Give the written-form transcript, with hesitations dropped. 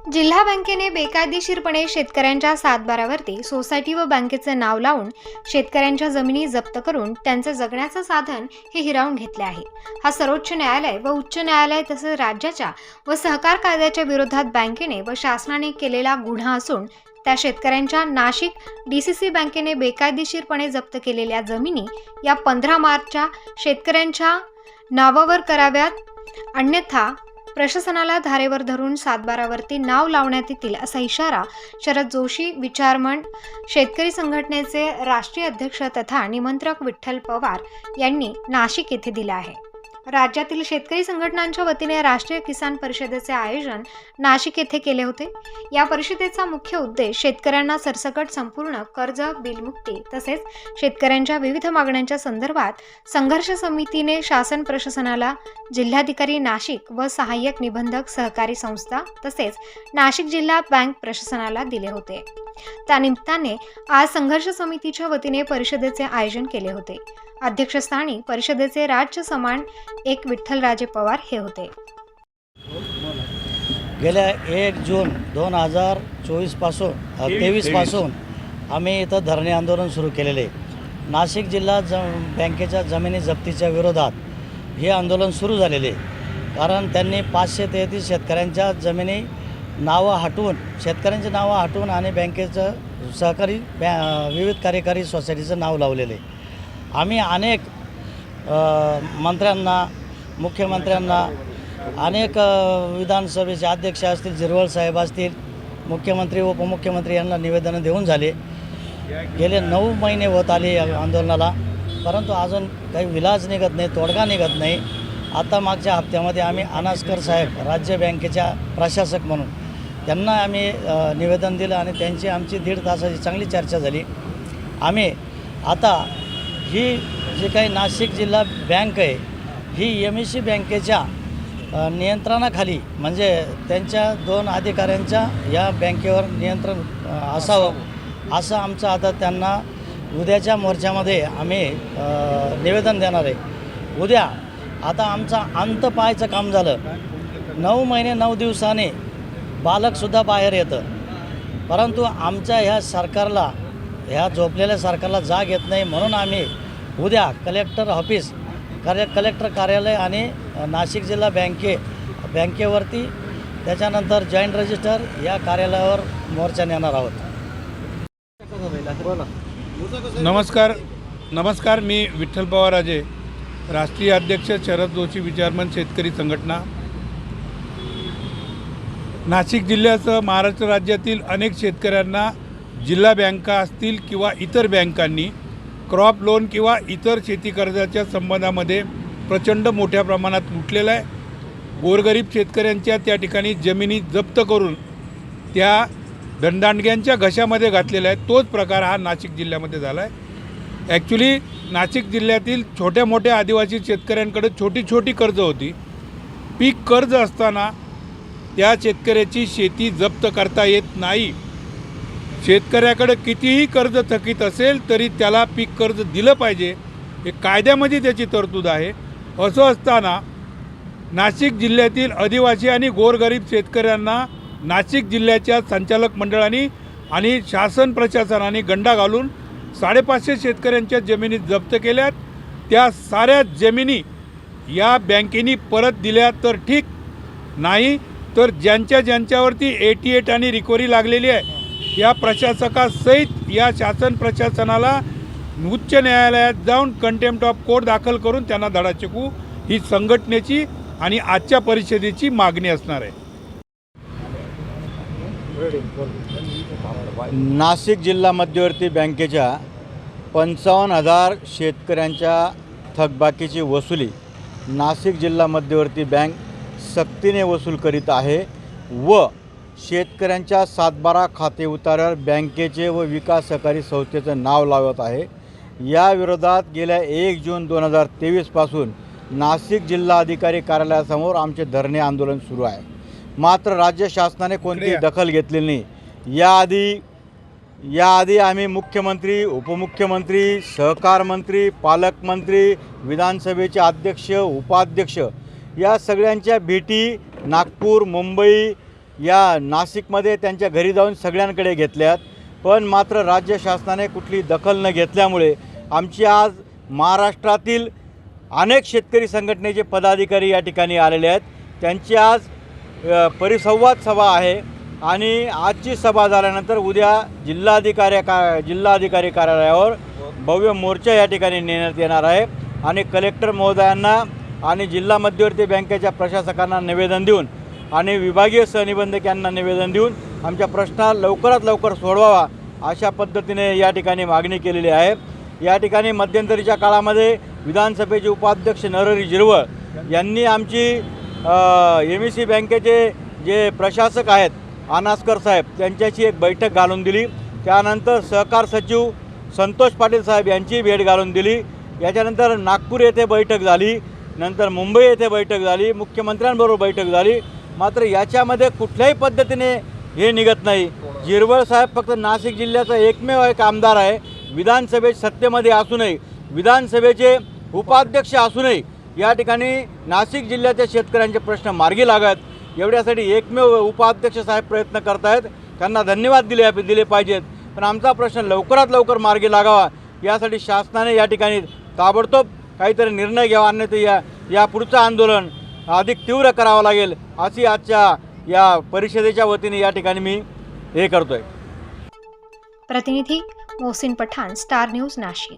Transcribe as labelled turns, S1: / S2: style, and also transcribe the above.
S1: जिल्हा बँकेने बेकायदेशीरपणे शेतकऱ्यांच्या सातबारावरती सोसायटी व बँकेचे नाव लावून शेतकऱ्यांच्या जमिनी जप्त करून त्यांचे जगण्याचं साधन हे हिरावून घेतले आहे। हा सर्वोच्च न्यायालय व उच्च न्यायालय तसेच राज्याच्या व सहकार कायद्याच्या विरोधात बँकेने व शासनाने केलेला गुन्हा असून त्या शेतकऱ्यांच्या नाशिक DCC बँकेने बेकायदेशीरपणे जप्त केलेल्या जमिनी या 15 मार्चच्या शेतकऱ्यांच्या नावावर कराव्यात, अन्यथा प्रशासनाला धारेवर धरून सातबारावरती नाव लावण्यात येतील असा इशारा शरद जोशी विचारमंच शेतकरी संघटनेचे राष्ट्रीय अध्यक्ष तथा निमंत्रक विठ्ठल पवार यांनी नाशिक येथे दिला आहे। राज्यातील शेतकरी संघटनांच्या वतीने राष्ट्रीय किसान परिषदेचे आयोजन नाशिक येथे केले होते। या परिषदेचा मुख्य उद्देश शेतकऱ्यांना सरसकट संपूर्ण कर्ज बिलमुक्ती तसेच शेतकऱ्यांच्या विविध मागण्यांच्या संदर्भात संघर्ष समितीने शासन प्रशासनाला, जिल्हाधिकारी नाशिक व सहाय्यक निबंधक सहकारी संस्था तसेच नाशिक जिल्हा बँक प्रशासनाला दिले होते। त्यानिमित्ताने आज संघर्ष समितीच्या वतीने परिषदेचे आयोजन केले होते। अध्यक्षस्थानी परिषदेचे राज्य समान एक विठ्ठलराजे पवार हे होते।
S2: गेल्या 1 जून 2023 पासून आम्ही इथं धरणे आंदोलन सुरू केलेले। नाशिक जिल्हा बँकेच्या जमिनी जप्तीच्या विरोधात हे आंदोलन सुरू झालेले, कारण त्यांनी 533 शेतकऱ्यांच्या जमिनी नावं हटवून आणि बँकेचं सहकारी विविध कार्यकारी सोसायटीचं नाव लावलेले। आम्ही अनेक मंत्र्यांना, मुख्यमंत्र्यांना, अनेक विधानसभेचे अध्यक्ष असतील, झिरवळ साहेब असतील, मुख्यमंत्री उपमुख्यमंत्री यांना निवेदनं देऊन झाले। गेले 9 महिने होत आले आंदोलनाला, परंतु अजून काही विलाज निघत नाही, तोडगा निघत नाही। आता मागच्या हप्त्यामध्ये आम्ही अनास्कर साहेब राज्य बँकेच्या प्रशासक म्हणून त्यांना आम्ही निवेदन दिलं आणि त्यांची आमची 1.5 तासाची चांगली चर्चा झाली। आम्ही आता ही जी काही नाशिक जिल्हा बँक आहे ही MEC बँकेच्या नियंत्रणाखाली, म्हणजे त्यांच्या 2 अधिकाऱ्यांच्या या बँकेवर नियंत्रण असावं असं आमचं आता त्यांना उद्याच्या मोर्चामध्ये आम्ही निवेदन देणार आहे। उद्या आता आमचा अंत पाहायचं काम झालं। 9 महिने 9 दिवसाने बालकसुद्धा बाहेर येतं, परंतु आमच्या ह्या सरकारला, ह्या झोपलेल्या सरकारला जाग येत नाही। म्हणून आम्ही उद्या कलेक्टर कार्यालय आणि नाशिक जिल्हा बँकेवरती, त्याच्यानंतर जॉईंट रजिस्टर या कार्यालयावर मोर्चा नेणार आहोत।
S3: नमस्कार, मी विठ्ठल पवार राजे, राष्ट्रीय अध्यक्ष शरद जोशी विचारमंच शेतकरी संघटना। नाशिक जिल्ह्यासह महाराष्ट्र राज्यातील अनेक शेतकऱ्यांना जिल्हा बँका असतील किंवा इतर बँकांनी क्रॉप लोन किंवा इतर शेती कर्जाच्या संबंधामध्ये प्रचंड मोठ्या प्रमाणात लुटलेलं आहे। गोरगरीब शेतकऱ्यांच्या त्या ठिकाणी जमिनी जप्त करून त्या दंडांडग्यांच्या घशामध्ये घातलेला आहे। तोच प्रकार हा नाशिक जिल्ह्यामध्ये झाला आहे। ॲक्च्युली नाशिक जिल्ह्यातील छोट्या मोठ्या आदिवासी शेतकऱ्यांकडे छोटी कर्ज होती। पीक कर्ज असताना त्या शेतकऱ्याची शेती जप्त करता येत नाही। शेतकऱ्याकडे कितीही कर्ज थकीत असेल तरी त्याला पीक कर्ज दिलं पाहिजे, हे कायद्यामध्ये त्याची तरतूद आहे। असं असताना नाशिक जिल्ह्यातील आदिवासी आणि गोरगरीब शेतकऱ्यांना नाशिक जिल्ह्याच्या संचालक मंडळाने आणि शासन प्रशासनाने गंडा घालून 550 शेतकऱ्यांच्या जमिनी जप्त केल्यात। त्या साऱ्या जमिनी या बँकेने परत दिल्या तर ठीक, नाही तर ज्यांच्यावरती 88 आणि रिकव्हरी लागलेली आहे या प्रशासकासहित या शासन प्रशासनाला उच्च न्यायालयात जाऊन कंटेम्प्ट ऑफ कोर्ट दाखल करून त्यांना धडा शिकवू, ही संघटनेची आणि आजच्या परिषदेची मागणी असणार आहे।
S4: नाशिक जिल्हा मध्यवर्ती बँकेच्या 55,000 शेतकऱ्यांच्या थकबाकीची वसुली नाशिक जिल्हा मध्यवर्ती बँक सक्तीने वसूल करीत आहे व शेतकऱ्यांच्या 7/12 खाते उतार्यावर बँकेचे व विकास सहकारी संस्थेचं नाव लावत आहे। या विरोधात गेल्या 1 जून 2023 पासून नाशिक जिल्हाधिकारी कार्यालयासमोर आमचे धरणे आंदोलन सुरू आहे। मात्र राज्य शासनाने कोणतीही दखल घेतलेली नाही। याआधी आम्ही मुख्यमंत्री, उपमुख्यमंत्री, सहकार मंत्री, पालकमंत्री, विधानसभेचे अध्यक्ष, उपाध्यक्ष या सगळ्यांच्या भेटी नागपूर, मुंबई, या नाशिकमध्ये त्यांच्या घरी जाऊन सगळ्यांकडे घेतल्यात, पण मात्र राज्य शासनाने कुठली दखल न घेतल्यामुळे आमची आज महाराष्ट्रातील अनेक शेतकरी संघटनेचे पदाधिकारी या ठिकाणी आलेले आहेत. त्यांची आज परिसंवाद सभा आहे आणि आजची सभा झाल्यानंतर उद्या जिल्हाधिकारी कार्यालयावर भव्य मोर्चा या ठिकाणी नेण्यात येणार आहे आणि कलेक्टर महोदयांना आणि जिल्हा मध्यवर्ती बँकेच्या प्रशासकांना निवेदन देऊन आणि विभागीय सहनिबंधक यांना निवेदन देऊन आमच्या प्रश्न लवकरात लवकर सोडवावा अशा पद्धतीने या ठिकाणी मागणी केलेली आहे. या ठिकाणी मध्यंतरीच्या काळामध्ये विधानसभेचे उपाध्यक्ष नरहरी झिरवळ यांनी आमची MEC बँकेचे जे प्रशासक आहेत अनास्कर साहेब त्यांच्याशी एक बैठक घालून दिली. त्यानंतर सहकार सचिव संतोष पाटील साहेब यांची भेट घालून दिली. याच्यानंतर नागपूर येथे बैठक झाली, नंतर मुंबई येथे बैठक झाली, मुख्यमंत्र्यांबरोबर बैठक झाली. मात्र याच्यामध्ये कुठल्याही पद्धतीने हे निघत नाही. झिरवळ साहेब फक्त नाशिक जिल्ह्याचा एकमेव एक आमदार आहे. विधानसभेत सत्तेमध्ये असूनही, विधानसभेचे उपाध्यक्ष असूनही या ठिकाणी नाशिक जिल्ह्याच्या शेतकऱ्यांचे प्रश्न मार्गी लागावेत एवढ्यासाठी एकमेव उपाध्यक्ष साहेब प्रयत्न करत आहेत. त्यांना धन्यवाद दिले पाहिजेत. पण आमचा प्रश्न लवकरात लवकर मार्गी लागावा यासाठी शासनाने या ठिकाणी ताबडतोब काहीतरी निर्णय घ्यावा, अन्यथा या पुढचं आंदोलन अधिक तीव्र करावं लागेल अशी आजच्या या परिषदेच्या वतीने या ठिकाणी मी हे करतोय.
S1: प्रतिनिधी मोहसिन पठाण, स्टार न्यूज, नाशिक.